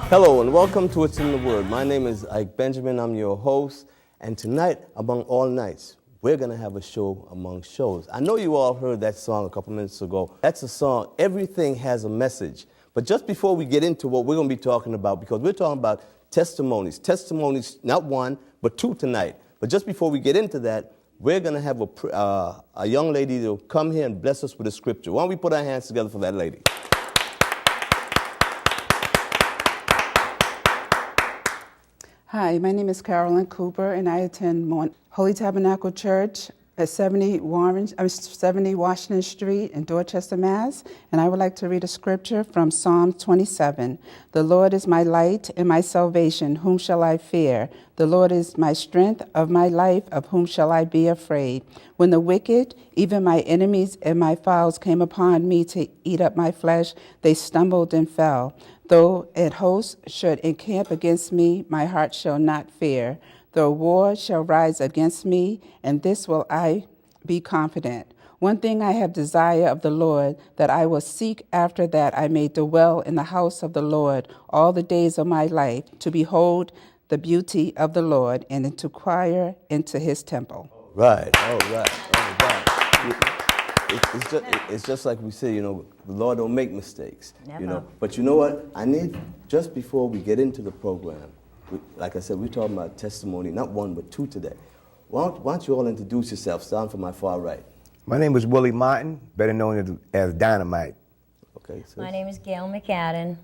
Hello and welcome to What's in the Word. My name is Ike Benjamin. I'm your host. And tonight, among all nights, we're going to have a show among shows. I know you all heard that song a couple minutes ago. That's a song, Everything Has a Message. But just before we get into what we're going to be talking about, because we're talking about testimonies, not one, but two tonight. But just before we get into that, we're going to have a young lady that will come here and bless us with a scripture. Why don't we put our hands together for that lady? Hi, my name is Carolyn Cooper, and I attend Holy Tabernacle Church at 70 Washington Street in Dorchester, Mass. And I would like to read a scripture from Psalm 27. The Lord is my light and my salvation. Whom shall I fear? The Lord is my strength of my life. Of whom shall I be afraid? When the wicked, even my enemies and my foes, came upon me to eat up my flesh, they stumbled and fell. Though an host should encamp against me, my heart shall not fear. Though war shall rise against me, and this will I be confident. One thing I have desire of the Lord, that I will seek after, that I may dwell in the house of the Lord all the days of my life, to behold the beauty of the Lord, and to inquire into his temple. Right, all right. It's just like we say, the Lord don't make mistakes. Never. But you know what? I need, just before we get into the program, like I said, we're talking about testimony, not one, but two today. Why don't you all introduce yourselves, starting from my far right? My name is Willie Martin, better known as Dynamite. Okay. Sis? My name is Gail McAden.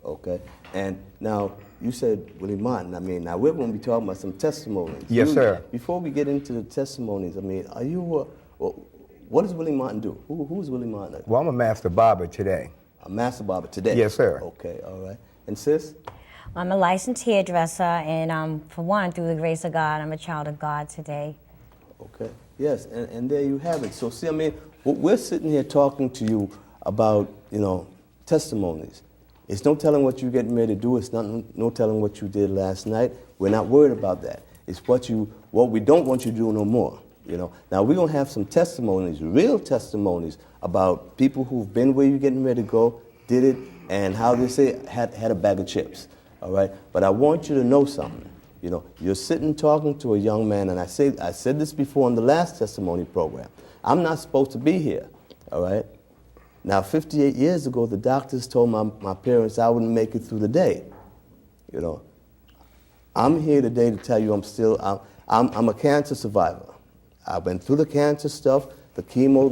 Okay. And now, you said Willie Martin. Now we're going to be talking about some testimonies. Yes, sir. Before we get into the testimonies, are you, what does Willie Martin do? Who is Willie Martin? Well, I'm a master barber today. A master barber today? Yes, sir. Okay, all right. And sis? I'm a licensed hairdresser, and for one, through the grace of God, I'm a child of God today. Okay, yes, and there you have it. So see, we're sitting here talking to you about, testimonies. It's no telling what you're getting ready to do. It's no telling what you did last night. We're not worried about that. It's what we don't want you to do no more. Now we're gonna have some testimonies, real testimonies about people who've been where you're getting ready to go, did it, and how they say had a bag of chips. All right, but I want you to know something. You're sitting talking to a young man, and I said this before in the last testimony program. I'm not supposed to be here. All right. Now, 58 years ago, the doctors told my parents I wouldn't make it through the day. I'm here today to tell you I'm a cancer survivor. I went through the cancer stuff, the chemo,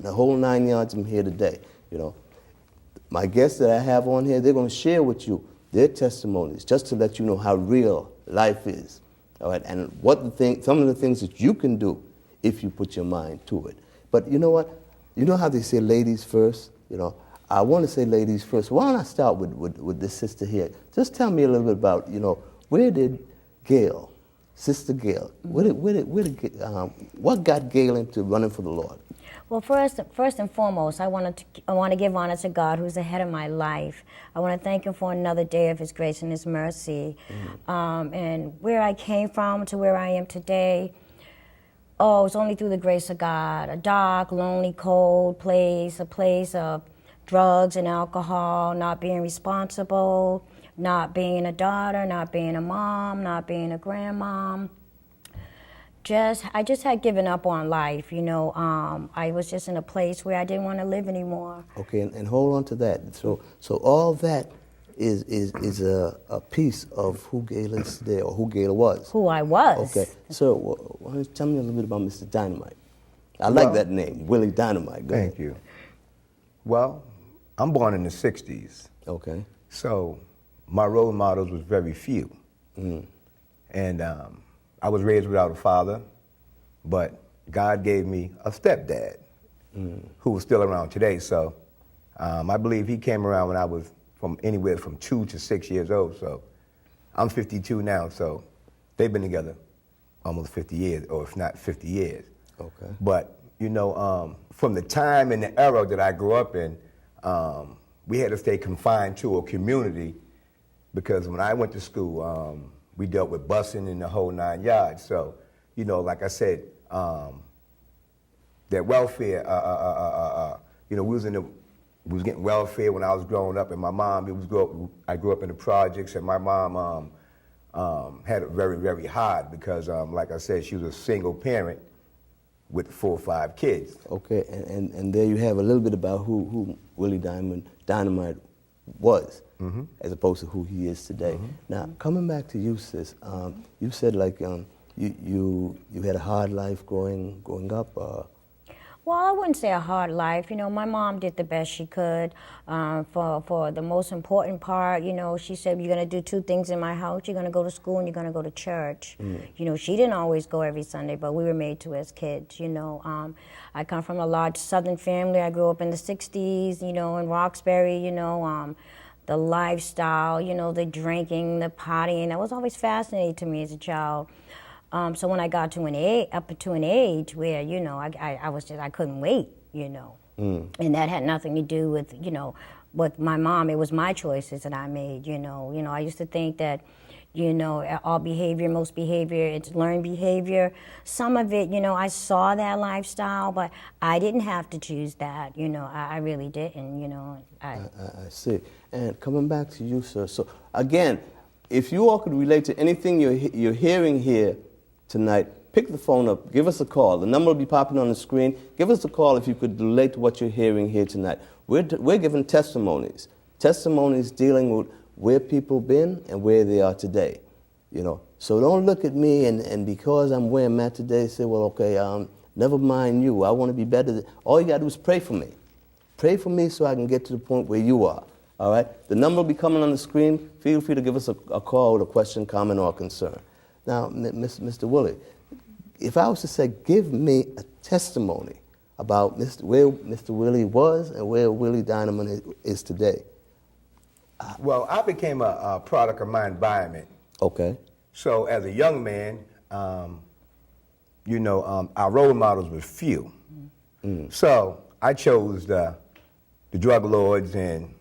the whole 9 yards. I'm here today. My guests that I have on here, they're going to share with you their testimonies, just to let you know how real life is. All right, and some of the things that you can do if you put your mind to it. But you know what? You know how they say ladies first? I want to say ladies first. Why don't I start with this sister here? Just tell me a little bit about, where did Gail, Sister Gail, what got Gail into running for the Lord? Well, first and foremost, I want to give honor to God, who's the head of my life. I want to thank him for another day of his grace and his mercy. Mm-hmm. And where I came from to where I am today, it's only through the grace of God. A dark, lonely, cold place, a place of drugs and alcohol, not being responsible, not being a daughter, not being a mom, not being a grandmom. I just had given up on life, I was just in a place where I didn't want to live anymore. Okay, and hold on to that. So all that is a piece of who Gail is today, or who Gail was. Who I was. Okay, so why don't you tell me a little bit about Mr. Dynamite? I like that name, Willie Dynamite. Go Thank ahead. you. Well, I'm born in the 60s. Okay. So my role models was very few. Mm. And I was raised without a father, but God gave me a stepdad who is still around today. So I believe he came around when I was anywhere from 2 to 6 years old. So I'm 52 now, so they've been together almost 50 years, or if not 50 years. Okay. But, from the time and the era that I grew up in, we had to stay confined to a community, because when I went to school, we dealt with busing in the whole 9 yards. So, like I said, that welfare, we was in the was getting welfare when I was growing up, and my mom, I grew up in the projects, and my mom had it very, very hard because, like I said, she was a single parent with 4 or 5 kids. Okay, and there you have a little bit about who Willie Dynamite was, as opposed to who he is today. Now, coming back to you, sis, you said like you had a hard life growing up. Well, I wouldn't say a hard life. You know, my mom did the best she could for the most important part. You know, she said, you're going to do 2 things in my house. You're going to go to school and you're going to go to church. You know, she didn't always go every Sunday, but we were made to as kids, you know. I come from a large Southern family. I grew up in the 60s, you know, in Roxbury, you know. The lifestyle, you know, the drinking, the partying, that was always fascinating to me as a child. So when I got to up to an age where, you know, I couldn't wait, you know. And that had nothing to do with, you know, with my mom. It was my choices that I made, you know. You know, I used to think that, you know, all behavior, most behavior, it's learned behavior. Some of it, you know, I saw that lifestyle, but I didn't have to choose that, you know. I really didn't, you know. I see. And coming back to you, sir. So again, if you all could relate to anything you're hearing here tonight, pick the phone up, give us a call. The number will be popping on the screen. Give us a call if you could relate to what you're hearing here tonight. We're giving testimonies dealing with where people been and where they are today, you know. So don't look at me and because I'm where I'm at today, say, well, okay, never mind you. I want to be better. All you got to do is pray for me. Pray for me so I can get to the point where you are, all right? The number will be coming on the screen. Feel free to give us a call with a question, comment, or concern. Now, Mr. Willie, if I was to say, give me a testimony about where Mr. Willie was and where Willie Dynamite is today. Well, I became a product of my environment. Okay. So as a young man, you know, our role models were few. So I chose the drug lords and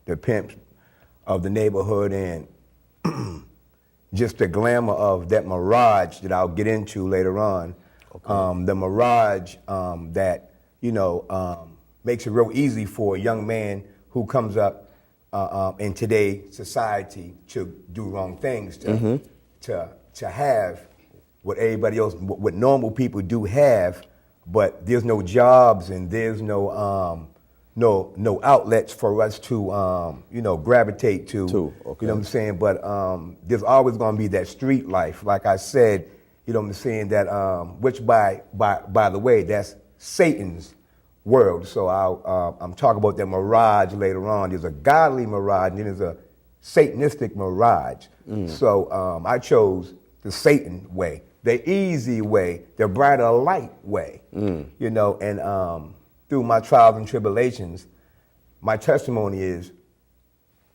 the pimps of the neighborhood and just the glamour of that mirage that I'll get into later on. Okay. The mirage that, you know, makes it real easy for a young man who comes up in today's society to do wrong things, to have what everybody else, what normal people do have, but there's no jobs and there's no outlets for us to you know, gravitate to. Okay. You know what I'm saying? But there's always going to be that street life, like I said. You know what I'm saying? That which by the way, that's Satan's world. So I'm talking about that mirage later on. There's a godly mirage and then there's a Satanistic mirage. So I chose the Satan way, the easy way, the brighter light way. You know, and through my trials and tribulations, my testimony is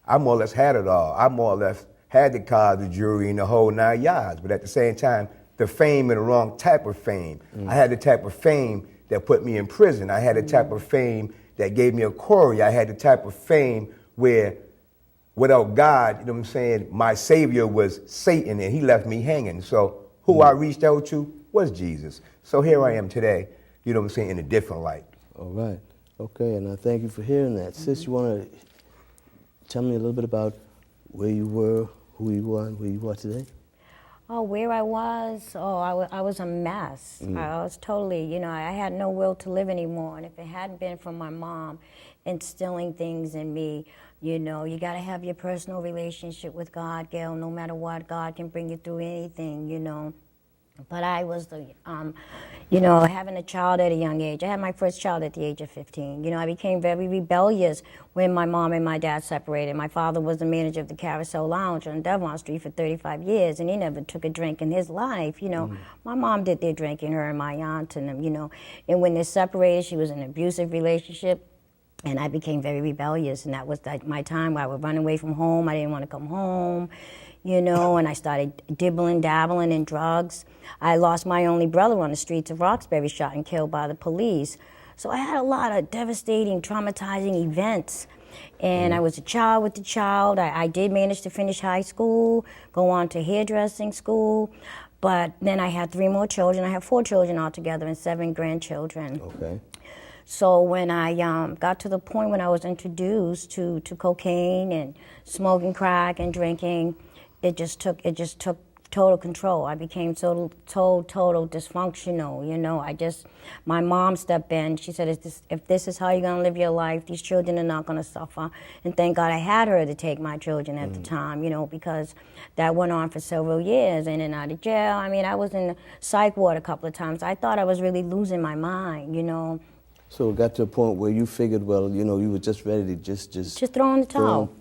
I more or less had it all. I more or less had the cars, the jewelry, and the whole 9 yards. But at the same time, the fame and the wrong type of fame. I had the type of fame that put me in prison. I had the type of fame that gave me a quarry. I had the type of fame where without God, you know what I'm saying, my savior was Satan and he left me hanging. So who I reached out to was Jesus. So here I am today, you know what I'm saying, in a different light. All right. Okay, and I thank you for hearing that. Sis, you want to tell me a little bit about where you were, who you were, and where you are today? Oh, where I was? Oh, I was a mess. I was totally, you know, I had no will to live anymore. And if it hadn't been for my mom instilling things in me, you know, you got to have your personal relationship with God, Gail. No matter what, God can bring you through anything, you know. But I was the, you know, having a child at a young age. I had my first child at the age of 15. You know, I became very rebellious when my mom and my dad separated. My father was the manager of the Carousel Lounge on Devon Street for 35 years, and he never took a drink in his life, you know. My mom did their drinking, her and my aunt and them, you know. And when they separated, she was in an abusive relationship, and I became very rebellious, and that was my time where I would run away from home. I didn't want to come home. You know, and I started dabbling in drugs. I lost my only brother on the streets of Roxbury, shot and killed by the police. So I had a lot of devastating, traumatizing events. And I was a child with the child. I did manage to finish high school, go on to hairdressing school. But then I had 3 more children. I have 4 children altogether and 7 grandchildren. Okay. So when I got to the point when I was introduced to cocaine and smoking crack and drinking, it just took total control. I became total dysfunctional. You know, my mom stepped in. She said, if this is how you're gonna live your life, these children are not gonna suffer. And thank God I had her to take my children at the time, you know, because that went on for several years, in and out of jail. I mean, I was in the psych ward a couple of times. I thought I was really losing my mind, you know. So it got to a point where you figured, well, you know, you were just ready to just throw in the towel.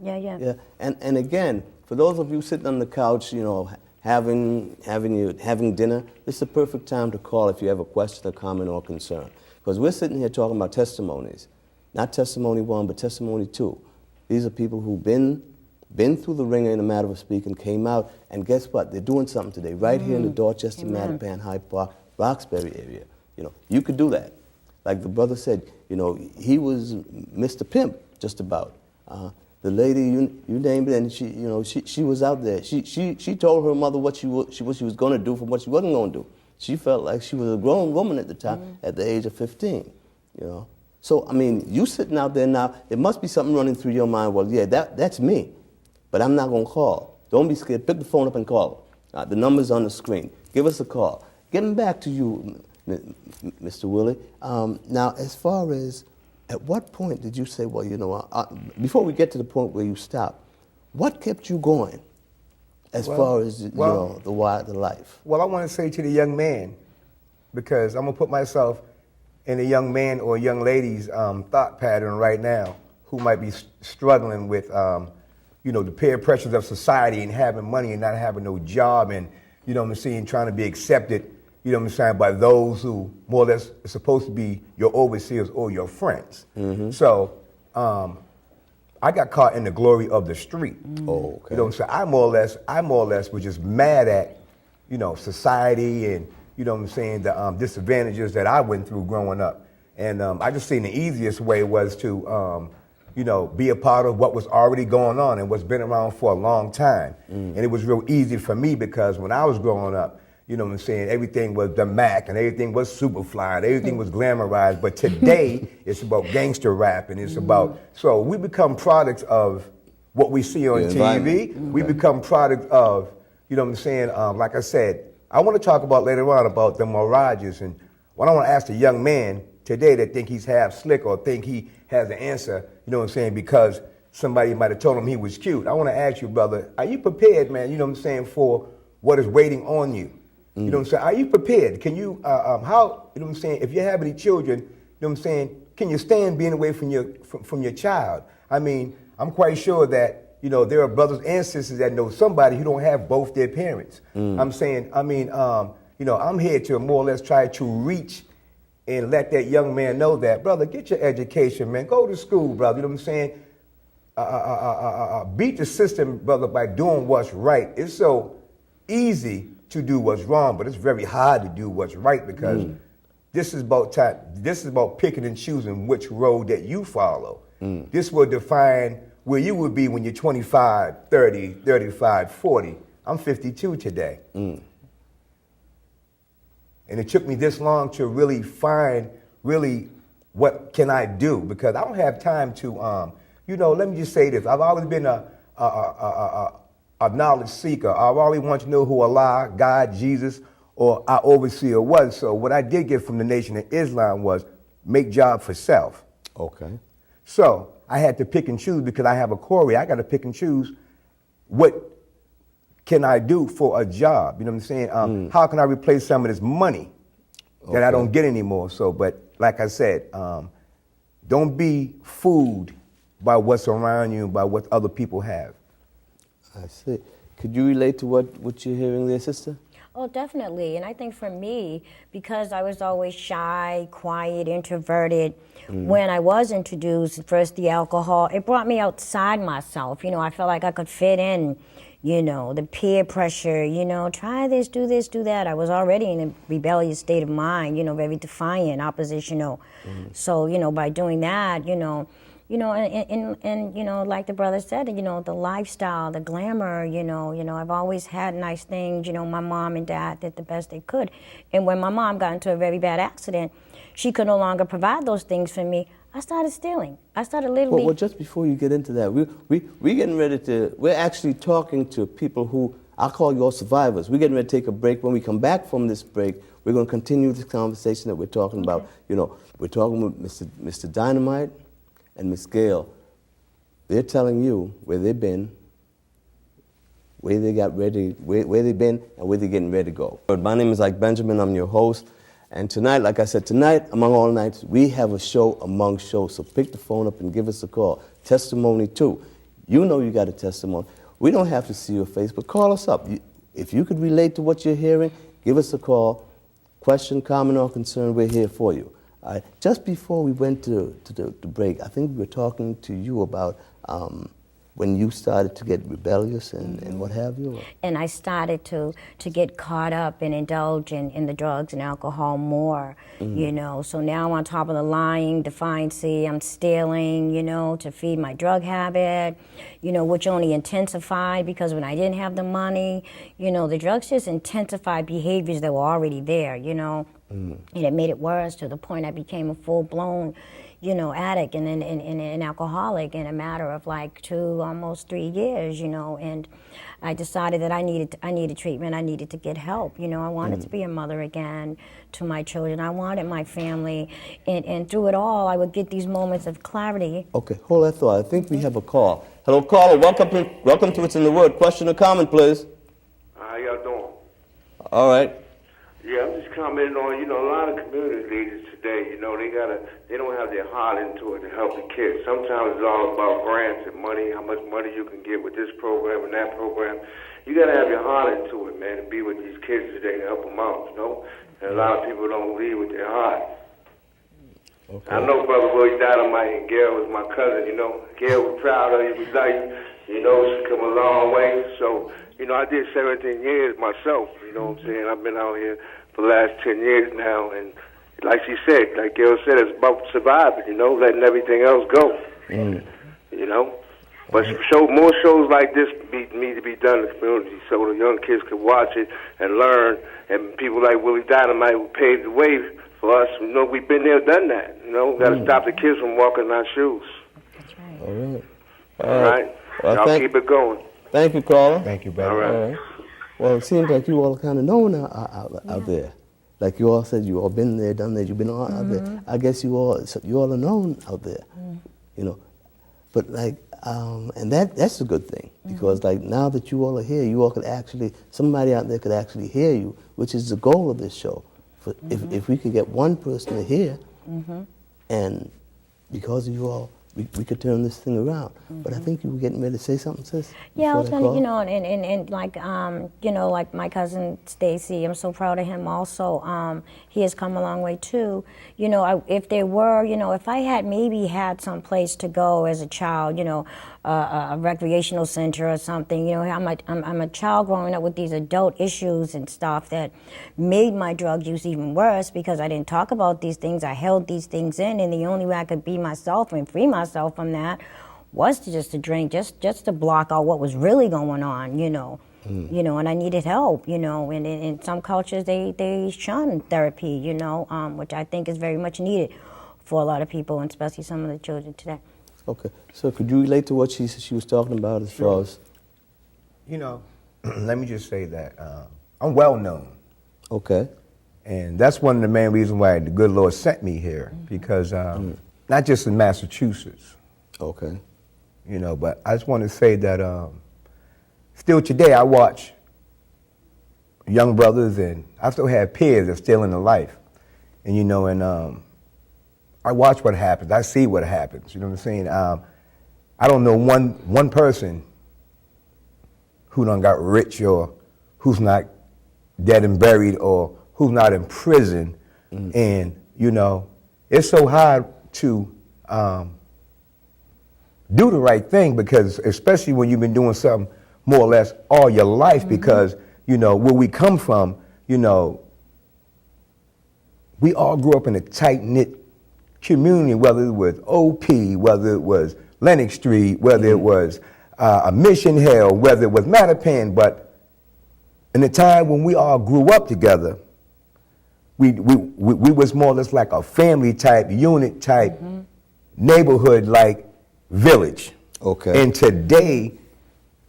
Yeah. And again, for those of you sitting on the couch, you know, having dinner, this is the perfect time to call if you have a question, a comment, or concern. Because we're sitting here talking about testimonies, not testimony 1, but testimony 2. These are people who've been through the ringer in a matter of speaking, came out, and guess what? They're doing something today, right here in the Dorchester, Mattapan, Hyde Park, Roxbury area. You know, you could do that. Like the brother said, you know, he was Mr. Pimp, just about. The lady, you named it, and she was out there. She told her mother what she was going to do from what she wasn't going to do. She felt like she was a grown woman at the time, at the age of 15. You know, so I mean, you sitting out there now, there must be something running through your mind. Well, yeah, that's me, but I'm not going to call. Don't be scared. Pick the phone up and call. The number's on the screen. Give us a call. Getting back to you, Mr. Willie. Now, as far as at what point did you say, well, you know, before we get to the point where you stopped, what kept you going as far as, you know, the life? Well, I want to say to the young man, because I'm going to put myself in a young man or young lady's thought pattern right now who might be struggling with, you know, the peer pressures of society and having money and not having no job and, you know what I'm saying, trying to be accepted, you know what I'm saying, by those who more or less are supposed to be your overseers or your friends. So I got caught in the glory of the street. Oh, okay. You know what I'm saying? I more or less was just mad at, you know, society and, you know what I'm saying, the disadvantages that I went through growing up. And I just seen the easiest way was to, you know, be a part of what was already going on and what's been around for a long time. And it was real easy for me because when I was growing up, you know what I'm saying, everything was the Mac and everything was Superfly and everything was glamorized. But today, it's about gangster rap and it's about, so we become products of what we see on TV. We become products of, you know what I'm saying, like I said, I want to talk about later on about the mirages. And what I want to ask the young man today that think he's half slick or think he has an answer, you know what I'm saying, because somebody might have told him he was cute. I want to ask you, brother, are you prepared, man, you know what I'm saying, for what is waiting on you? You know what I'm saying? Are you prepared? Can you, how, you know what I'm saying, if you have any children, you know what I'm saying, can you stand being away from your child? I mean, I'm quite sure that, you know, there are brothers and sisters that know somebody who don't have both their parents. I'm saying, I mean, you know, I'm here to more or less try to reach and let that young man know that, brother, get your education, man. Go to school, brother. You know what I'm saying? Beat the system, brother, by doing what's right. It's so easy to do what's wrong, but it's very hard to do what's right because this is about time. This is about picking and choosing which road that you follow. This will define where you will be when you're 25, 30, 35, 40. I'm 52 today. And it took me this long to really find what can I do, because I don't have time to, you know, let me just say this. I've always been a knowledge seeker. I've always wanted to know who Allah, God, Jesus, or our overseer was. So what I did get from the Nation of Islam was make job for self. Okay. So I had to pick and choose because I have a Corey. I got to pick and choose what can I do for a job. You know what I'm saying? How can I replace some of this money that I don't get anymore? So, but like I said, don't be fooled by what's around you, by what other people have. I see. Could you relate to what you're hearing there, sister? Oh, definitely. And I think for me, because I was always shy, quiet, introverted, when I was introduced, first the alcohol, it brought me outside myself. You know, I felt like I could fit in, you know, the peer pressure, you know, try this, do that. I was already in a rebellious state of mind, you know, very defiant, oppositional. So, you know, by doing that, you know, and you know, like the brother said, you know, the lifestyle, the glamour, you know, I've always had nice things. You know, my mom and dad did the best they could. And when my mom got into a very bad accident, she could no longer provide those things for me, I started stealing. I started literally... Well, just before you get into that, we're getting ready to, we're actually talking to people who, I call you all survivors. We're getting ready to take a break. When we come back from this break, we're going to continue this conversation that we're talking about. You know, we're talking with Mr. Dynamite and Miss Gail. They're telling you where they've been, where they got ready, where they've been, and where they're getting ready to go. My name is Ike Benjamin. I'm your host. And tonight, like I said, tonight, among all nights, we have a show among shows. So pick the phone up and give us a call. Testimony, too. You know you got a testimony. We don't have to see your face, but call us up. If you could relate to what you're hearing, give us a call. Question, comment, or concern, we're here for you. Just before we went to the break, I think we were talking to you about when you started to get rebellious and what have you? And I started to get caught up and indulge in the drugs and alcohol more, you know. So now I'm on top of the lying, defiancy, I'm stealing, you know, to feed my drug habit, you know, which only intensified because when I didn't have the money, you know, the drugs just intensified behaviors that were already there, you know. And it made it worse to the point I became a full-blown, you know, addict and an alcoholic in a matter of like 2, almost 3 years, you know. And I decided that I needed treatment. I needed to get help. You know, I wanted to be a mother again to my children. I wanted my family, and through it all, I would get these moments of clarity. Okay, hold that thought. I think we have a call. Hello, caller. Welcome to It's in the Word. Question or comment, please. How y'all doing? All right. Yeah, I'm just commenting on, you know, a lot of community leaders today, you know, they don't have their heart into it to help the kids. Sometimes it's all about grants and money, how much money you can get with this program and that program. You got to have your heart into it, man, and be with these kids today to help them out, you know. And a lot of people don't lead with their heart. Okay. I know Brother Willie Dynamite and Gail was my cousin, you know. Gail was proud of you, was like, you know, she's come a long way. So, you know, I did 17 years myself, you know what I'm saying? I've been out here for the last 10 years now, and like she said, like Gail said, it's about surviving, you know, letting everything else go, you know. But more shows like this need to be done in the community so the young kids can watch it and learn, and people like Willie Dynamite who paved the way for us, you know, we've been there, done that, you know. Got to stop the kids from walking in our shoes. That's right. All right. All right. Well, y'all keep it going. Thank you, caller. Thank you, brother. All right. All right. Well, it seems like you all kind of known out there. Like you all said, you all been there, done that. You've been all out there. I guess you all are known out there, you know. But like, and that's a good thing because like now that you all are here, you all could actually, somebody out there could actually hear you, which is the goal of this show. For if we could get one person to hear, and because of you all, we could turn this thing around. But I think you were getting ready to say something, sis? Yeah, I was gonna, you know, and like, you know, like my cousin Stacy, I'm so proud of him also. He has come a long way too. You know, if there were, you know, if I had maybe had some place to go as a child, you know, a recreational center or something, you know, I'm a child growing up with these adult issues and stuff that made my drug use even worse because I didn't talk about these things. I held these things in, and the only way I could be myself and free myself from that was to drink, just to block out what was really going on, you know. You know, and I needed help, you know, and in some cultures they shun therapy, you know, which I think is very much needed for a lot of people, and especially some of the children today. Okay, so could you relate to what she was talking about as far as? You know, let me just say that I'm well known. Okay. And that's one of the main reasons why the good Lord sent me here, because not just in Massachusetts. Okay. You know, but I just want to say that still today I watch young brothers, and I still have peers that are still in the life. And, you know, and I watch what happens. I see what happens. You know what I'm saying? I don't know one person who done got rich or who's not dead and buried or who's not in prison. And, you know, it's so hard to do the right thing, because especially when you've been doing something more or less all your life, because, you know, where we come from, you know, we all grew up in a tight-knit community, whether it was OP, whether it was Lenox Street, whether it was a Mission Hill, whether it was Mattapan. But in the time when we all grew up together, we was more or less like a family type, unit type, neighborhood like village. Okay. And today,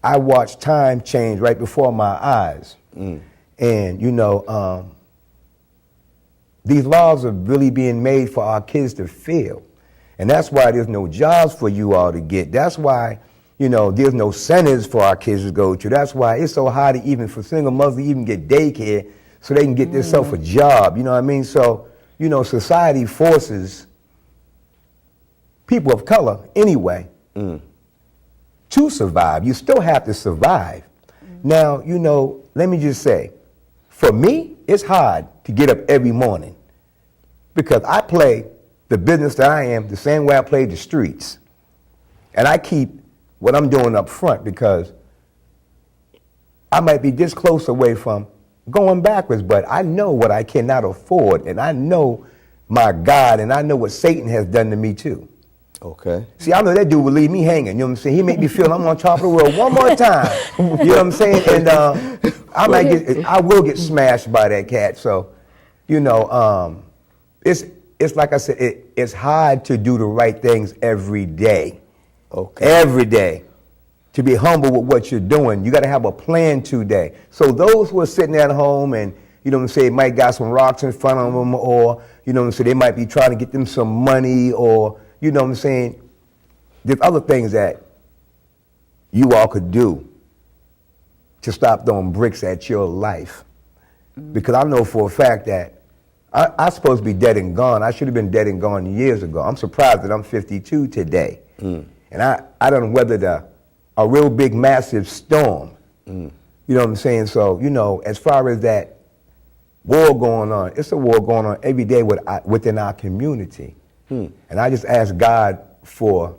I watched time change right before my eyes. And, you know, these laws are really being made for our kids to fail. And that's why there's no jobs for you all to get. That's why, you know, there's no centers for our kids to go to. That's why it's so hard to even for single mothers to even get daycare so they can get themselves a job. You know what I mean? So, you know, society forces people of color anyway to survive. You still have to survive. Now, you know, let me just say, for me, it's hard to get up every morning because I play the business that I am the same way I play the streets. And I keep what I'm doing up front because I might be this close away from going backwards, but I know what I cannot afford, and I know my God, and I know what Satan has done to me too. Okay. See, I know that dude would leave me hanging, you know what I'm saying? He make me feel I'm on top of the world one more time, you know what I'm saying? And I will get smashed by that cat, so, you know, it's like I said, it's hard to do the right things every day. Okay. Every day. To be humble with what you're doing, you got to have a plan today. So those who are sitting at home and, you know what I'm saying, might got some rocks in front of them, or, you know what I'm saying, they might be trying to get them some money, or, you know what I'm saying, there's other things that you all could do to stop throwing bricks at your life. Because I know for a fact that I'm supposed to be dead and gone. I should have been dead and gone years ago. I'm surprised that I'm 52 today. And I done weathered a real big, massive storm. You know what I'm saying? So, you know, as far as that war going on, it's a war going on every day within our community. And I just ask God for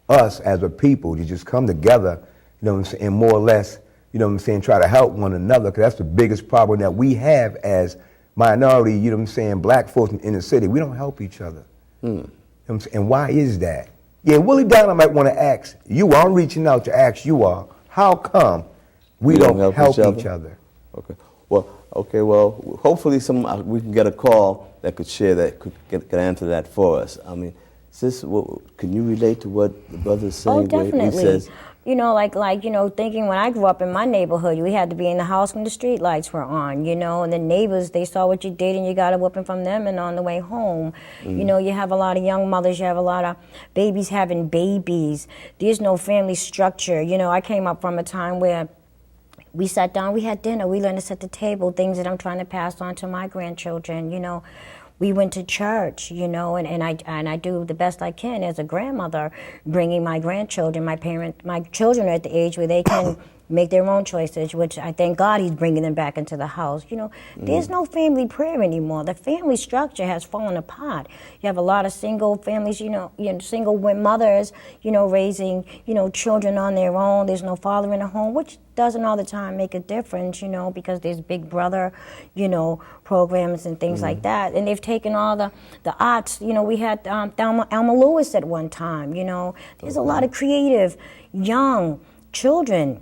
us as a people to just come together, you know what I'm saying, and more or less, you know what I'm saying, try to help one another, because that's the biggest problem that we have as minority, you know what I'm saying, black folks in the city. We don't help each other. You know what I'm saying? And why is that? Yeah, Willie Dynamite want to ask you, I'm reaching out to ask you all, how come we don't help each other? Okay. Well, hopefully we can get a call that could share that, could answer that for us. I mean, sis, can you relate to what the brother is saying? Oh, definitely. He says, you know, like you know, thinking when I grew up in my neighborhood, we had to be in the house when the street lights were on, you know, and the neighbors, they saw what you did and you got a whooping from them, and on the way home, you know, you have a lot of young mothers, you have a lot of babies having babies. There's no family structure. You know, I came up from a time where we sat down, we had dinner, we learned to sit at the table, things that I'm trying to pass on to my grandchildren, you know. We went to church, you know, and I do the best I can as a grandmother, bringing my grandchildren, my children are at the age where they can make their own choices, which I thank God He's bringing them back into the house. You know, there's no family prayer anymore. The family structure has fallen apart. You have a lot of single families, you know single mothers, you know, raising, you know, children on their own. There's no father in the home, which doesn't all the time make a difference, you know, because there's Big Brother, you know, programs and things like that. And they've taken all the arts, you know, we had Alma Lewis at one time, you know. There's a lot of creative, young children,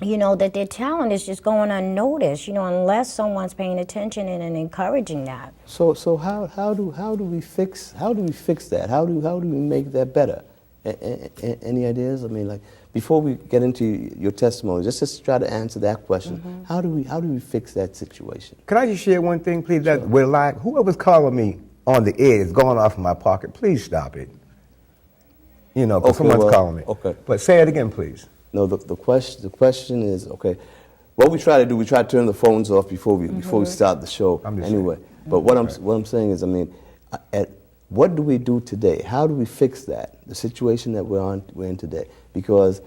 you know, that their talent is just going unnoticed, you know, unless someone's paying attention and encouraging that. So how do we fix that? How do we make that better? Any ideas? I mean, like, before we get into your testimony, just try to answer that question. How do we fix that situation? Can I just share one thing, please? Sure. That whoever's calling me on the air is going off of my pocket. Please stop it. You know, because someone's calling me. Okay. But say it again, please. No, the question is, okay, what we try to do, we try to turn the phones off before we start the show anyway. But what I'm saying is, I mean, what do we do today? How do we fix that, the situation that we're in today? Because,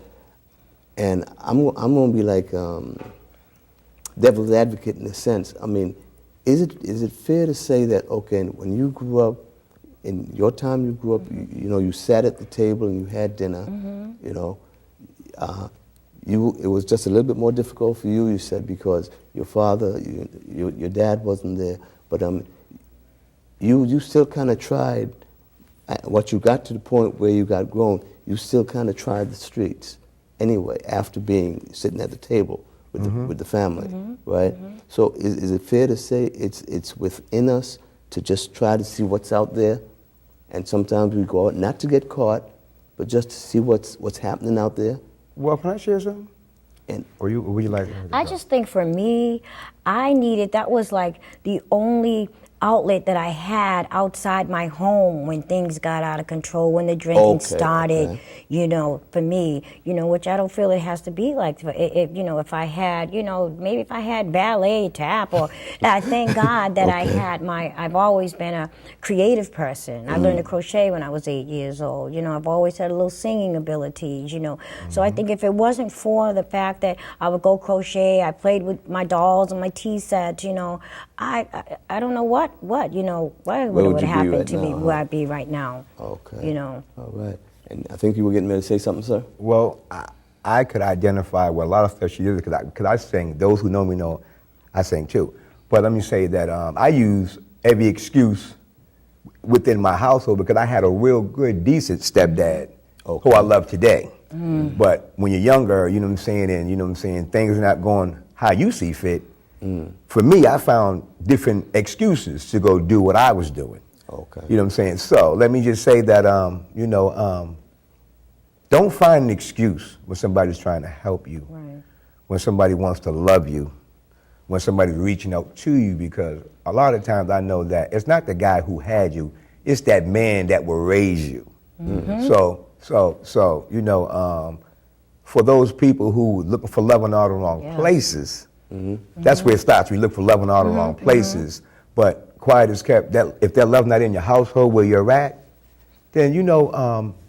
and I'm going to be like devil's advocate in a sense. I mean, is it fair to say that, okay, when you grew up, in your time you grew up, you know, you sat at the table and you had dinner, you know, it was just a little bit more difficult for you, you said, because your father, your dad wasn't there, but you still kind of tried, what you got to the point where you got grown, you still kind of tried the streets anyway, after sitting at the table with the family, right? So is it fair to say it's within us to just try to see what's out there, and sometimes we go out not to get caught, but just to see what's happening out there? Well, can I share something? And Or would you like? I just think for me, that was like the only outlet that I had outside my home when things got out of control, when the drinking started, for me, which I don't feel it has to be like, if I had, maybe if I had ballet, tap, or I thank God that I've always been a creative person. I learned to crochet when I was 8 years old. I've always had a little singing abilities, So I think if it wasn't for the fact that I would go crochet, I played with my dolls and my tea sets, I don't know what what would happen to me, where I'd be right now. Okay. All right. And I think you were getting ready to say something, sir? Well, I could identify with a lot of stuff she did because I sing. Those who know me know I sing too. But let me say that I use every excuse within my household because I had a real good, decent stepdad who I love today. But when you're younger, you know what I'm saying, and things are not going how you see fit. For me, I found different excuses to go do what I was doing. Okay. You know what I'm saying? So let me just say that, don't find an excuse when somebody's trying to help you, when somebody wants to love you, when somebody's reaching out to you, because a lot of times I know that it's not the guy who had you, it's that man that will raise you. So for those people who looking for love in all the wrong places, that's where it starts. We look for love in all the wrong places. But quiet is kept. That if that love not in your household where you're at, then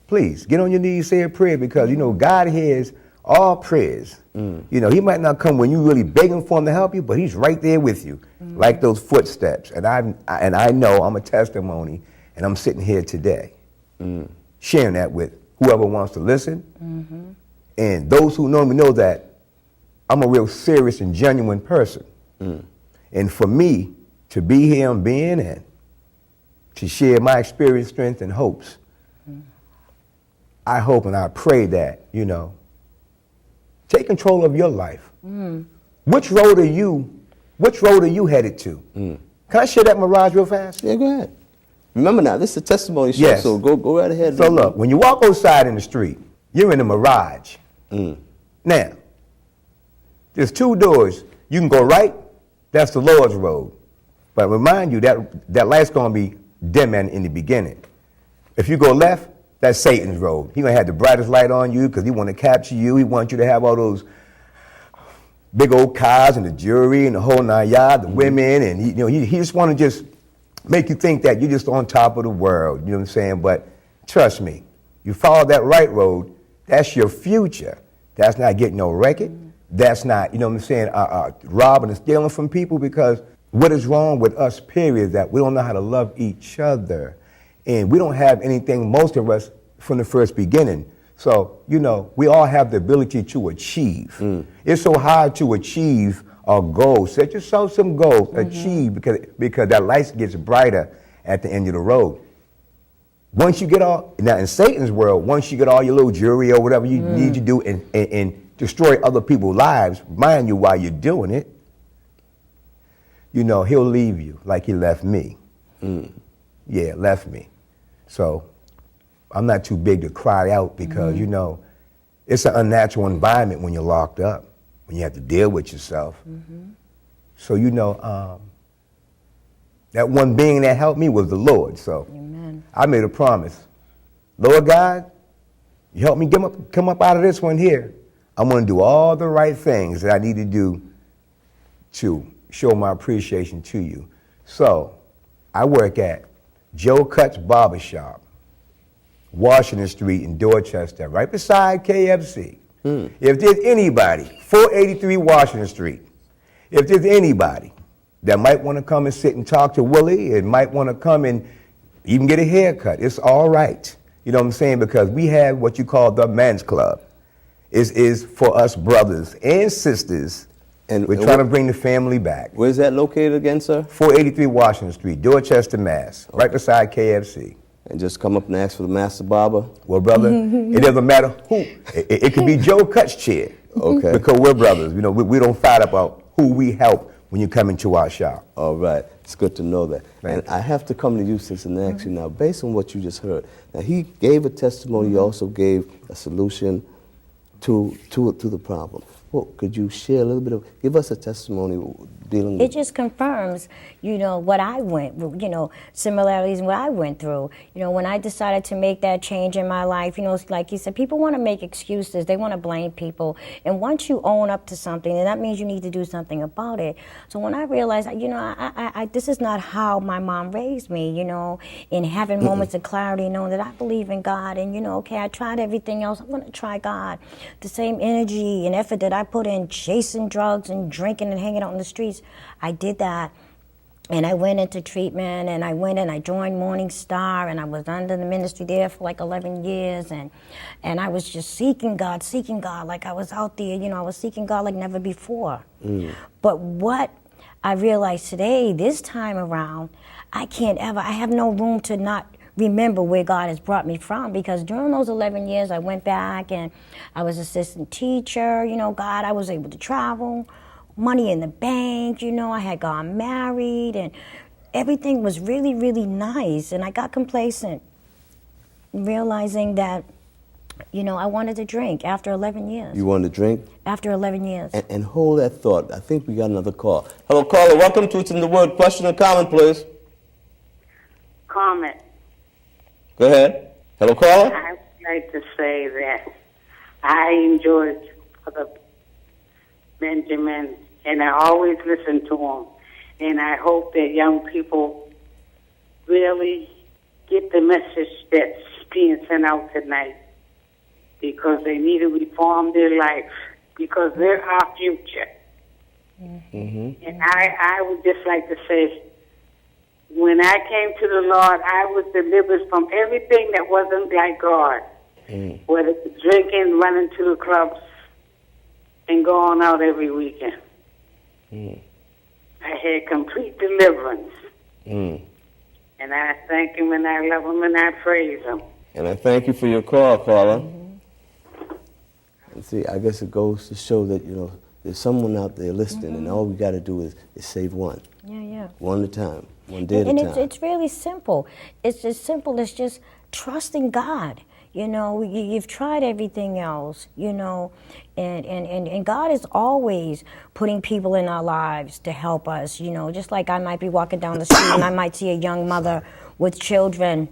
please get on your knees, say a prayer, because God hears all prayers. He might not come when you really begging for him to help you, but he's right there with you, like those footsteps. And I know I'm a testimony, and I'm sitting here today, sharing that with whoever wants to listen, and those who know me know that I'm a real serious and genuine person. And for me to be here I'm being and to share my experience, strength, and hopes, I hope and I pray that, take control of your life. Which road are you headed to? Can I share that mirage real fast? Yeah, go ahead. Remember now, this is a testimony show, Yes. so go right ahead. So look, when you walk outside in the street, you're in a mirage. Now, there's two doors. You can go right, that's the Lord's road. But remind you that light's gonna be dim in the beginning. If you go left, that's Satan's road. He gonna have the brightest light on you because he wanna capture you. He wants you to have all those big old cars and the jewelry and the whole nine yards, the women, and he just wanna just make you think that you're just on top of the world, you know what I'm saying? But trust me, you follow that right road, that's your future. That's not getting no record. That's not, you know what I'm saying, robbing and stealing from people, because what is wrong with us, period, is that we don't know how to love each other. And we don't have anything, most of us, from the first beginning. So, we all have the ability to achieve. It's so hard to achieve a goal. Set yourself some goals, achieve, because that light gets brighter at the end of the road. Once you get now in Satan's world, once you get all your little jewelry or whatever you need to do and destroy other people's lives, mind you, while you're doing it, he'll leave you like he left me. Yeah, left me. So I'm not too big to cry out because, it's an unnatural environment when you're locked up, when you have to deal with yourself. So, that one being that helped me was the Lord. So I made a promise. Lord God, you help me come up out of this one here. I'm going to do all the right things that I need to do to show my appreciation to you. So I work at Joe Cut's Barbershop, Washington Street in Dorchester, right beside KFC. If there's anybody, 483 Washington Street, if there's anybody that might want to come and sit and talk to Willie and might want to come and even get a haircut, it's all right. You know what I'm saying? Because we have what you call the men's club. It is for us brothers and sisters, and we're trying to bring the family back. Where's that located again, sir? 483 Washington Street, Dorchester, Mass, right beside KFC. And just come up and ask for the master barber? Well, brother, it doesn't matter who. It could be Joe Cut's chair. Okay. Because we're brothers. You know, we don't fight about who we help when you come into our shop. All right. It's good to know that. Thank And I have to come to you, Sis, and ask you now, based on what you just heard. Now, he gave a testimony. He also gave a solution to the problem. Well, could you share a little bit of, give us a testimony dealing It with... just confirms, what I went, similarities in what I went through. When I decided to make that change in my life, like you said, people want to make excuses. They want to blame people. And once you own up to something, then that means you need to do something about it. So when I realized, I this is not how my mom raised me, in having moments of clarity, knowing that I believe in God and, okay, I tried everything else. I'm going to try God. The same energy and effort that I put in chasing drugs and drinking and hanging out in the streets, I did that. And I went into treatment, and I went and I joined Morning Star, and I was under the ministry there for like 11 years, and I was just seeking God, like I was out there, I was seeking God like never before. But what I realized today, this time around, I have no room to not remember where God has brought me from, because during those 11 years I went back and I was assistant teacher, God, I was able to travel, money in the bank, I had gotten married, and everything was really, really nice, and I got complacent, realizing that, I wanted to drink after 11 years. You wanted to drink? After 11 years. And hold that thought. I think we got another call. Hello, caller. Welcome to It's in the Word. Question or comment, please? Comment. Go ahead. Hello, caller. I would like to say that I enjoyed Brother Benjamin, and I always listen to him. And I hope that young people really get the message that's being sent out tonight, because they need to reform their life, because they're our future. And I would just like to say, when I came to the Lord, I was delivered from everything that wasn't like God. Whether it's drinking, running to the clubs, and going out every weekend. I had complete deliverance. And I thank him, and I love him, and I praise him. And I thank you for your call, caller. And see, I guess it goes to show that, there's someone out there listening, and all we got to do is save one. Yeah. One at a time. One day at a And time. it's really simple. It's as simple as just trusting God. You've tried everything else, and God is always putting people in our lives to help us, just like I might be walking down the street and I might see a young mother with children,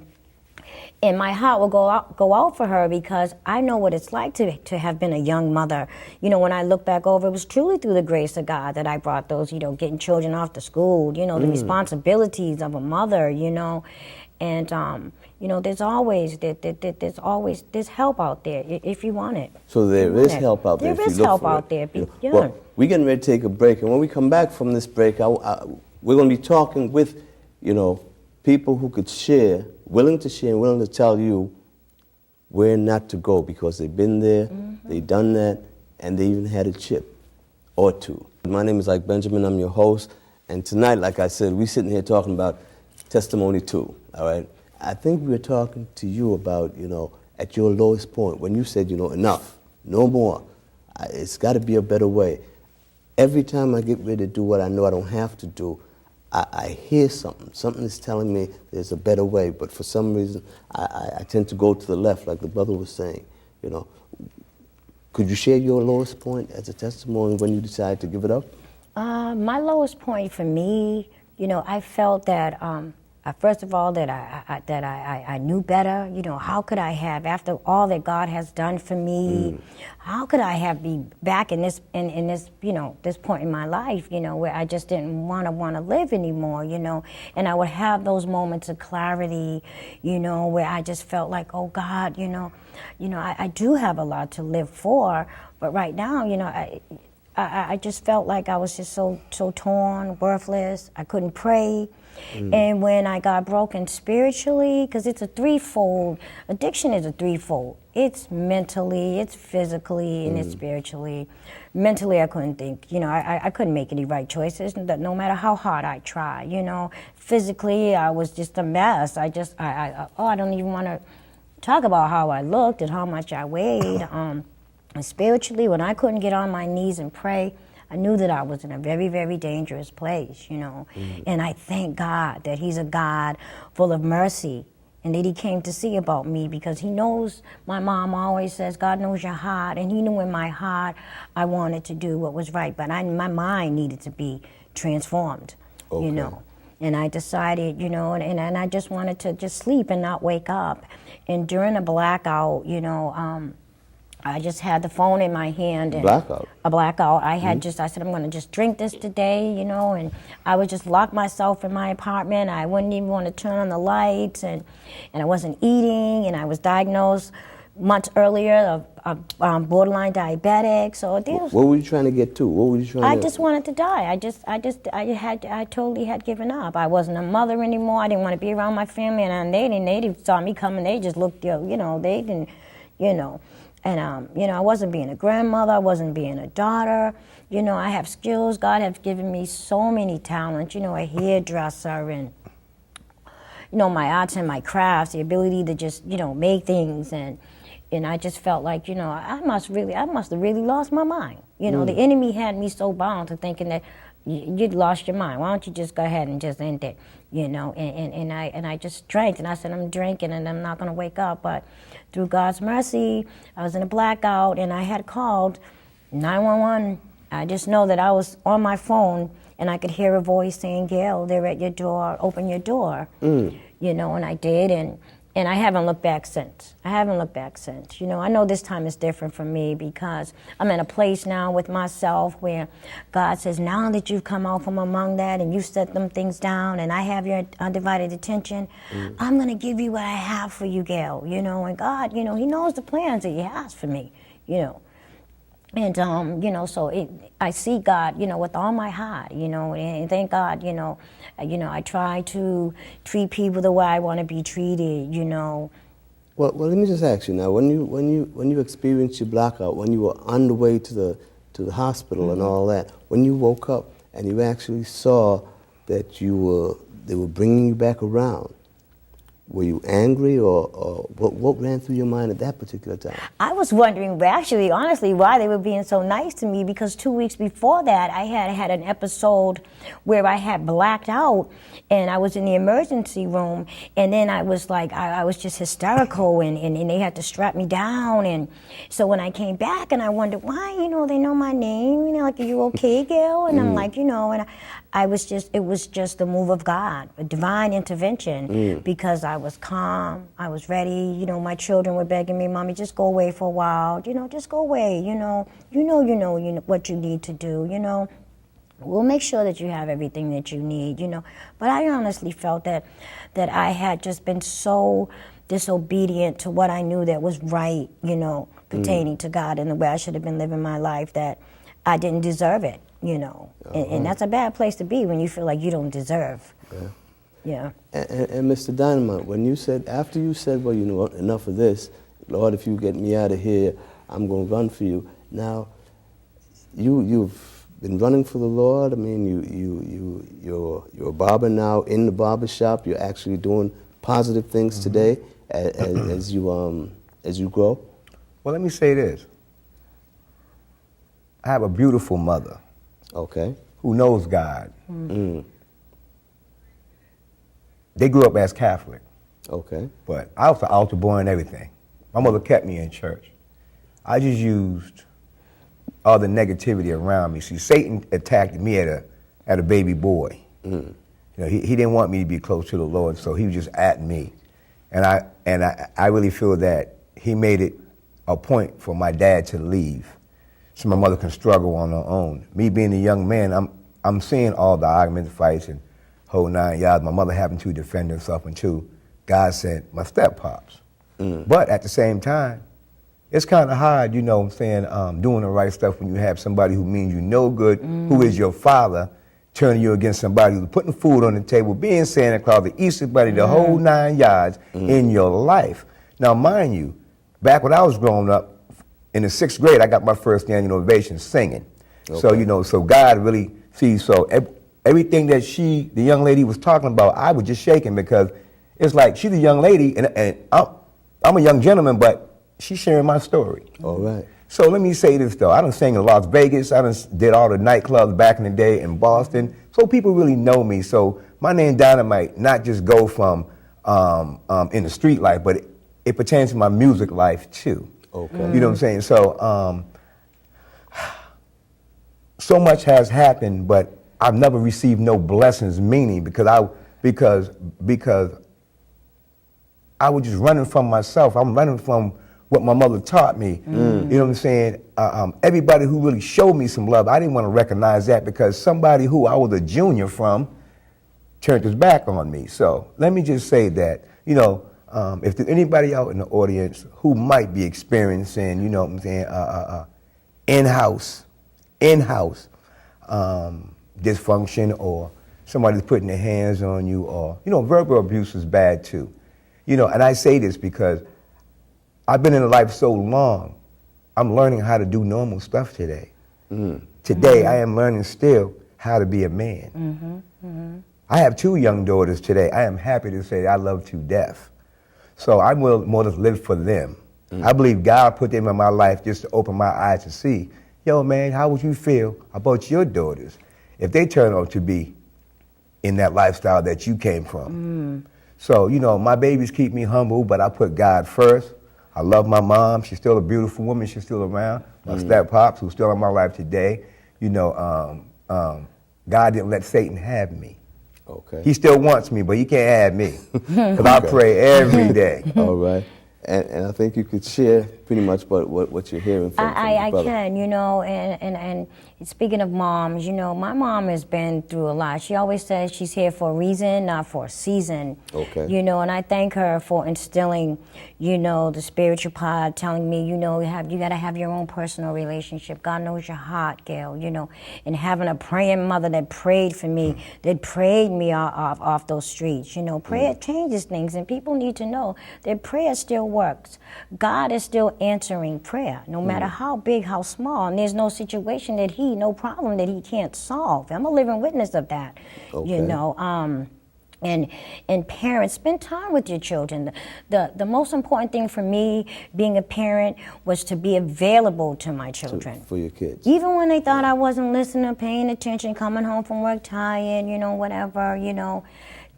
and my heart will go out for her, because I know what it's like to have been a young mother. When I look back over, it was truly through the grace of God that I brought those, getting children off to school, the responsibilities of a mother, and there's always help out there if you want it. So there is help out there. There is help out there. Well, we're getting ready to take a break, and when we come back from this break, we're going to be talking with, people who could share, willing to share, and willing to tell you where not to go, because they've been there, they've done that, and they even had a chip or two. My name is Ike Benjamin. I'm your host, and tonight, like I said, we're sitting here talking about testimony 2. All right. I think we were talking to you about, at your lowest point, when you said, enough, no more. It's got to be a better way. Every time I get ready to do what I know I don't have to do, I hear something. Something is telling me there's a better way, but for some reason, I tend to go to the left, like the brother was saying. Could you share your lowest point as a testimony when you decided to give it up? My lowest point for me, I felt that first of all, that I knew better. How could I have, after all that God has done for me, how could I be back in this this point in my life, where I just didn't want to live anymore, and I would have those moments of clarity, where I just felt like, oh God, I do have a lot to live for, but right now, I just felt like I was just so torn, worthless. I couldn't pray. And when I got broken spiritually, because it's a threefold, addiction is a threefold. It's mentally, it's physically, and it's spiritually. Mentally, I couldn't think. I couldn't make any right choices, no matter how hard I tried. Physically, I was just a mess. I don't even want to talk about how I looked and how much I weighed. And spiritually, when I couldn't get on my knees and pray, I knew that I was in a very, very dangerous place, you know. And I thank God that he's a God full of mercy and that he came to see about me, because he knows, my mom always says, God knows your heart, and he knew in my heart I wanted to do what was right, but my mind needed to be transformed, you know. And I decided, you know, and I just wanted to just sleep and not wake up. And during a blackout, you know, I just had the phone in my hand. And Blackout? A blackout. I had I said, I'm going to just drink this today, you know, and I would just lock myself in my apartment. I wouldn't even want to turn on the lights, and I wasn't eating, and I was diagnosed months earlier of borderline diabetic. So What were you trying to get to? What were you trying I to... just wanted to die. I totally had given up. I wasn't a mother anymore. I didn't want to be around my family, and they saw me coming. They just looked, you know, they didn't, you know. And, you know, I wasn't being a grandmother. I wasn't being a daughter. You know, I have skills. God has given me so many talents, you know, a hairdresser and, you know, my arts and my crafts, the ability to just, you know, make things. And I just felt like, you know, I must have really lost my mind. You know, the enemy had me so bound to thinking that you'd lost your mind. Why don't you just go ahead and just end it, you know? And I just drank, and I said, I'm drinking and I'm not going to wake up. But through God's mercy, I was in a blackout, and I had called 911. I just know that I was on my phone, and I could hear a voice saying, Gail, they're at your door, open your door. You know, and I did, and I haven't looked back since. You know, I know this time is different for me because I'm in a place now with myself where God says, now that you've come out from among that and you set them things down and I have your undivided attention, I'm going to give you what I have for you, Gail. You know, and God, you know, he knows the plans that he has for me, you know. And, you know, so I see God, you know, with all my heart, you know, and thank God, you know, I try to treat people the way I want to be treated, you know. Well, let me just ask you now. When you experienced your blackout, when you were on the way to the hospital and all that, when you woke up and you actually saw that they were bringing you back around, were you angry, or what ran through your mind at that particular time? I was wondering, actually, honestly, why they were being so nice to me, because 2 weeks before that, I had an episode where I had blacked out, and I was in the emergency room, and then I was like, I was just hysterical, and they had to strap me down, and so when I came back, and I wondered, why, you know, they know my name, you know, like, are you okay, Gail? And I'm like, you know, and it was just the move of God, a divine intervention, because I was calm, I was ready, you know, my children were begging me, Mommy, just go away for a while, you know, just go away, you know what you need to do, you know. We'll make sure that you have everything that you need, you know. But I honestly felt that I had just been so disobedient to what I knew that was right, you know, pertaining to God and the way I should have been living my life, that I didn't deserve it, you know. And that's a bad place to be when you feel like you don't deserve. Yeah. And Mr. Dynamite, after you said, well, you know, enough of this, Lord, if you get me out of here, I'm going to run for you. Now, you've been running for the Lord. I mean, you're a barber now in the barber shop. You're actually doing positive things today as you grow. Well, let me say this. I have a beautiful mother. Okay. Who knows God. They grew up as Catholic. Okay. But I was an altar boy and everything. My mother kept me in church. I just used all the negativity around me. See, Satan attacked me at a baby boy. You know, he didn't want me to be close to the Lord, so he was just at me. And I really feel that he made it a point for my dad to leave, so my mother can struggle on her own. Me being a young man, I'm seeing all the arguments, fights, and whole 9 yards. My mother having to defend herself until God sent my step-pops. But at the same time, it's kind of hard, you know what I'm saying, doing the right stuff when you have somebody who means you no good, who is your father, turning you against somebody who's putting food on the table, being Santa Claus, the Easter Bunny, the whole 9 yards in your life. Now, mind you, back when I was growing up, in the 6th grade, I got my first standing ovation singing. Okay. So, you know, so God really sees, so everything that the young lady was talking about, I was just shaking, because it's like she's a young lady, and I'm a young gentleman, but she's sharing my story. All right. So let me say this though, I done sang in Las Vegas, I done did all the nightclubs back in the day in Boston, so people really know me. So my name Dynamite not just go from in the street life, but it pertains to my music life too. Okay. You know what I'm saying? So so much has happened, but I've never received no blessings, meaning because I was just running from myself. I'm running from what my mother taught me. You know what I'm saying? Everybody who really showed me some love, I didn't want to recognize that because somebody who I was a junior from turned his back on me. So let me just say that, you know, if there's anybody out in the audience who might be experiencing, you know what I'm saying, in-house dysfunction, or somebody's putting their hands on you, or, you know, verbal abuse is bad too. You know, and I say this because I've been in life so long, I'm learning how to do normal stuff today. Today, I am learning still how to be a man. I have 2 young daughters today. I am happy to say I love to death. So I will more than live for them. I believe God put them in my life just to open my eyes to see, yo man, how would you feel about your daughters if they turn out to be in that lifestyle that you came from? So, you know, my babies keep me humble, but I put God first. I love my mom. She's still a beautiful woman. She's still around. My step-pops, who's still in my life today. You know, God didn't let Satan have me. Okay. He still wants me, but he can't have me. Because I pray every day. All right. And I think you could share pretty much what you're hearing from I your brother. can, you know, and speaking of moms, you know, my mom has been through a lot. She always says she's here for a reason, not for a season. Okay. You know, and I thank her for instilling, you know, the spiritual part, telling me, you know, you got to have your own personal relationship. God knows your heart, Gail, you know, and having a praying mother that prayed for me, that prayed me off those streets. You know, prayer changes things, and people need to know that prayer still works. God is still answering prayer, no matter how big, how small, and there's no situation no problem that he can't solve. I'm a living witness of that. Okay. You know, and parents, spend time with your children. The most important thing for me, being a parent, was to be available to my children. For your kids. Even when they thought I wasn't listening, paying attention, coming home from work tired, you know, whatever, you know,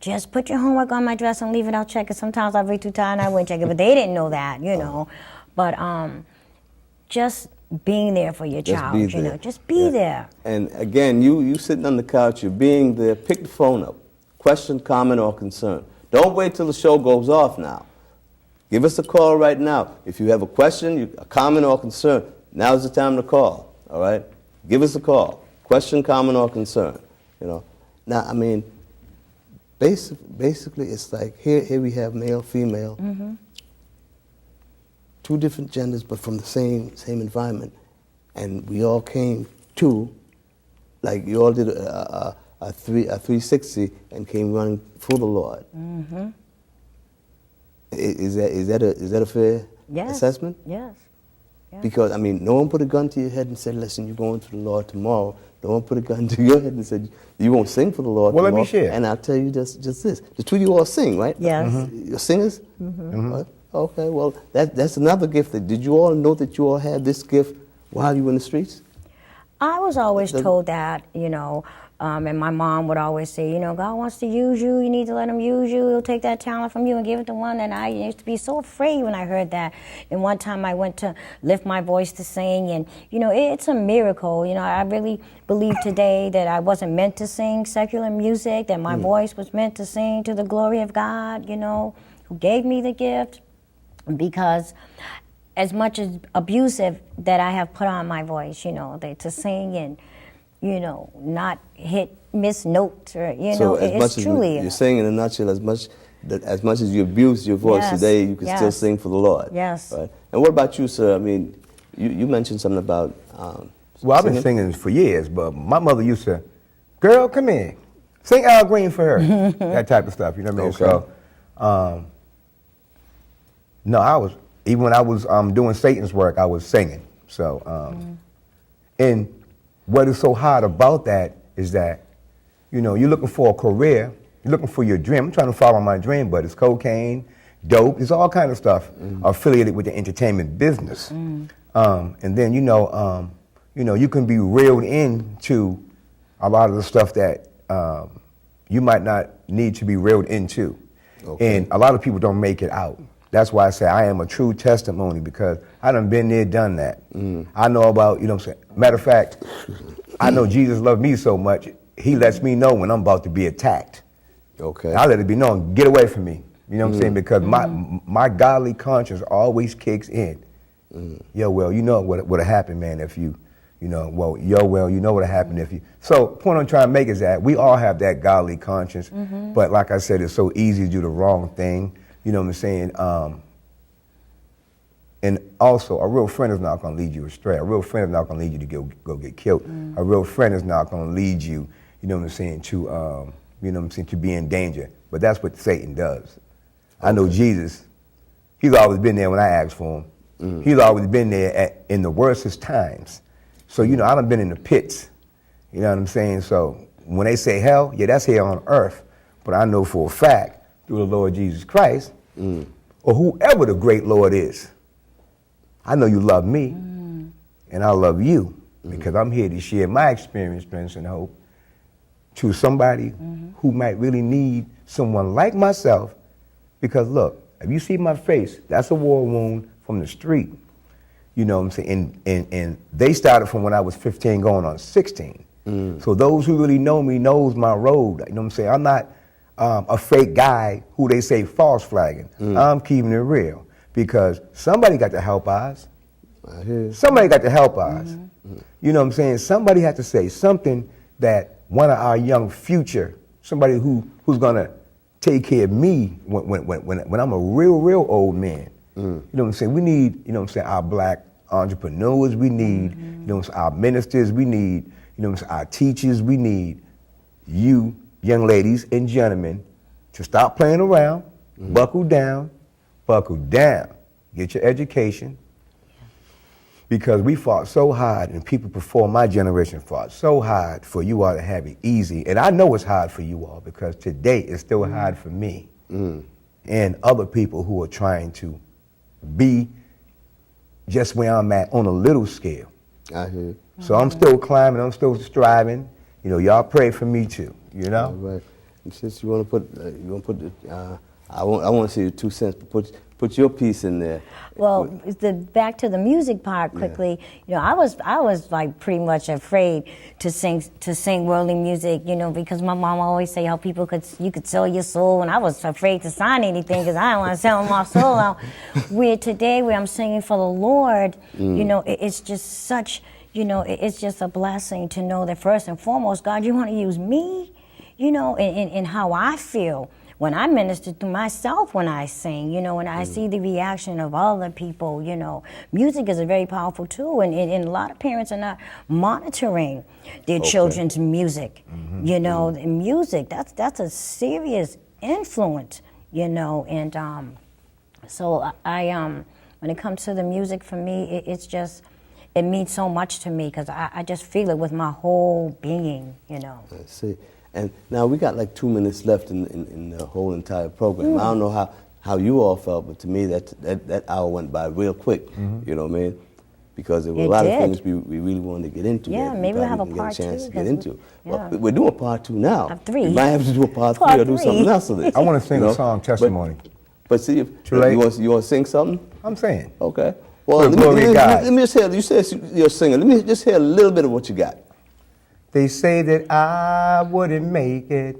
just put your homework on my dresser and leave it, I'll check it. Sometimes I'll be too tired and I wouldn't check it, but they didn't know that, you know. But just being there for your child, you know, just be there. And again, you sitting on the couch, you're being there, pick the phone up. Question, comment, or concern. Don't wait till the show goes off now. Give us a call right now. If you have a question, a comment, or concern, now's the time to call, all right? Give us a call. Question, comment, or concern, you know. Now, I mean, basically it's like, here we have male, female, 2 different genders, but from the same environment, and we all came to, like you all did a 360 and came running for the Lord. Is that a fair assessment? Yes. Because I mean, no one put a gun to your head and said, "Listen, you're going to the Lord tomorrow." No one put a gun to your head and said, "You won't sing for the Lord tomorrow." Well, let me share. And I'll tell you just this: the 2 of you all sing, right? Yes. You're singers. Okay. Well, that's another gift. Did you all know that you all had this gift while you were in the streets? I was always told that, you know, and my mom would always say, you know, God wants to use you. You need to let him use you. He'll take that talent from you and give it to one. And I used to be so afraid when I heard that. And one time I went to lift my voice to sing, and, you know, it's a miracle. You know, I really believe today that I wasn't meant to sing secular music, that my voice was meant to sing to the glory of God, you know, who gave me the gift. Because as much as abusive that I have put on my voice, you know, to sing and, you know, not miss notes, or, you know, it's truly. You're saying in a nutshell, as much as you abuse your voice today, you can still sing for the Lord. Yes. Right? And what about you, sir? I mean, you mentioned something about Well, I've been singing for years, but my mother used to, girl, come in, sing Al Green for her, that type of stuff, you know what I mean? Okay. So, no, even when I was doing Satan's work, I was singing. So, and what is so hard about that is that, you know, you're looking for a career, you're looking for your dream. I'm trying to follow my dream, but it's cocaine, dope. It's all kind of stuff affiliated with the entertainment business. And then, you can be reeled into a lot of the stuff that you might not need to be reeled into. Okay. And a lot of people don't make it out. That's why I say I am a true testimony, because I done been there, done that. I know about, you know what I'm saying? Matter of fact, I know Jesus loved me so much, he lets me know when I'm about to be attacked. Okay. And I let it be known, get away from me. You know what I'm saying? Because my godly conscience always kicks in. Yo, well, you know what would have happened, man, if you know what would have happened if you. So, point I'm trying to make is that we all have that godly conscience, but like I said, it's so easy to do the wrong thing. You know what I'm saying? And also, a real friend is not going to lead you astray. A real friend is not going to lead you to go get killed. A real friend is not going to lead you, you know what I'm saying, to be in danger. But that's what Satan does. I know Jesus, he's always been there when I asked for him. He's always been there in the worstest times. So, I done been in the pits. You know what I'm saying? So when they say hell, yeah, that's here on earth. But I know for a fact, through the Lord Jesus Christ, or whoever the great Lord is, I know you love me, and I love you, because I'm here to share my experience, strength, and hope to somebody who might really need someone like myself. Because look, if you see my face, that's a war wound from the street. You know what I'm saying? And they started from when I was 15 going on 16. So those who really know me knows my road. You know what I'm saying? I'm not a fake guy who they say false flagging. I'm keeping it real, because somebody got to help us. Somebody got to help us. You know what I'm saying? Somebody had to say something that one of our young future, somebody who's gonna take care of me when I'm a real old man. You know what I'm saying? We need, our black entrepreneurs. We need, our ministers. We need, our teachers. We need you, young ladies and gentlemen, to stop playing around, buckle down, get your education, because we fought so hard, and people before my generation fought so hard for you all to have it easy. And I know it's hard for you all, because today it's still hard for me and other people who are trying to be just where I'm at on a little scale. I hear. So I'm still climbing, I'm still striving. Y'all pray for me too, All right. And since you want to put, I want to see your 2 cents, but put your piece in there. Well, back to the music part quickly. I was like pretty much afraid to sing worldly music, because my mom always say how you could sell your soul, and I was afraid to sign anything because I didn't want to sell my soul out. Today where I'm singing for the Lord, it's just such, it's just a blessing to know that first and foremost, God, you want to use me, in how I feel. When I minister to myself when I sing, and I see the reaction of other people, music is a very powerful tool, and a lot of parents are not monitoring their children's music. And music, that's a serious influence, and so I when it comes to the music, for me, it means so much to me, because I just feel it with my whole being, I see. And now we got like 2 minutes left in the whole entire program. I don't know how you all felt, but to me that hour went by real quick. You know what I mean? Because there were a lot of things we really wanted to get into. Yeah, maybe we'll have a part 2. Get a chance to get into. Well, we're doing part 2 now. Part 3. We might have to do a part 3 or do something else with this. I want to sing a song, Testimony. But see, if you want to sing something? I'm saying. Okay. Well, let me just hear. You said you're singing. Let me just hear a little bit of what you got. They say that I wouldn't make it.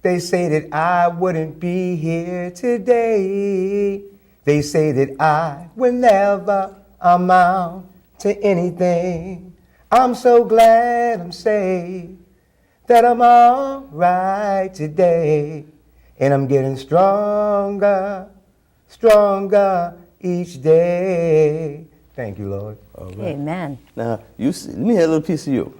They say that I wouldn't be here today. They say that I will never amount to anything. I'm so glad I'm saved, that I'm all right today. And I'm getting stronger each day. Thank you, Lord. All right. Amen. Now, let me hear a little piece of you.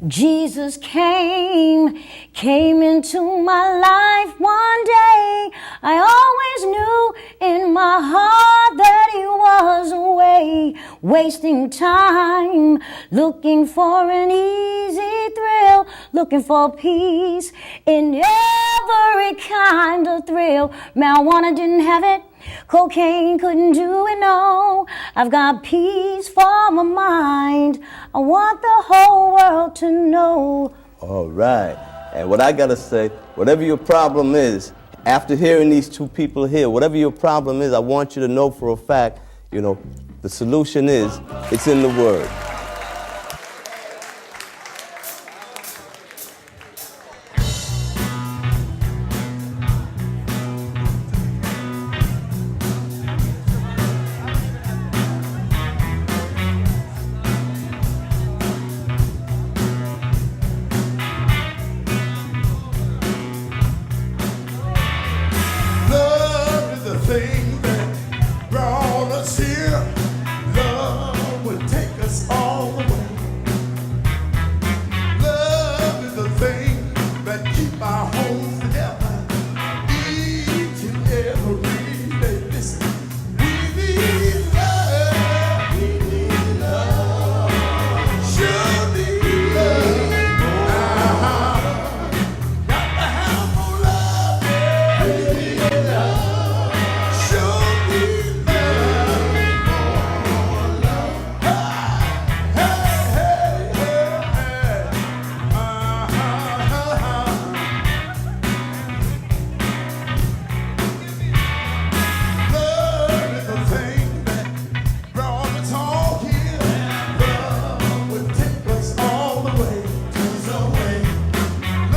Jesus came into my life one day. I always knew in my heart that he was away, wasting time, looking for an easy thrill, looking for peace in every kind of thrill. Marijuana didn't have it. Cocaine couldn't do it, no. I've got peace for my mind. I want the whole world to know. All right. And what I got to say, whatever your problem is, after hearing these two people here, whatever your problem is, I want you to know for a fact, the solution is, it's in the Word.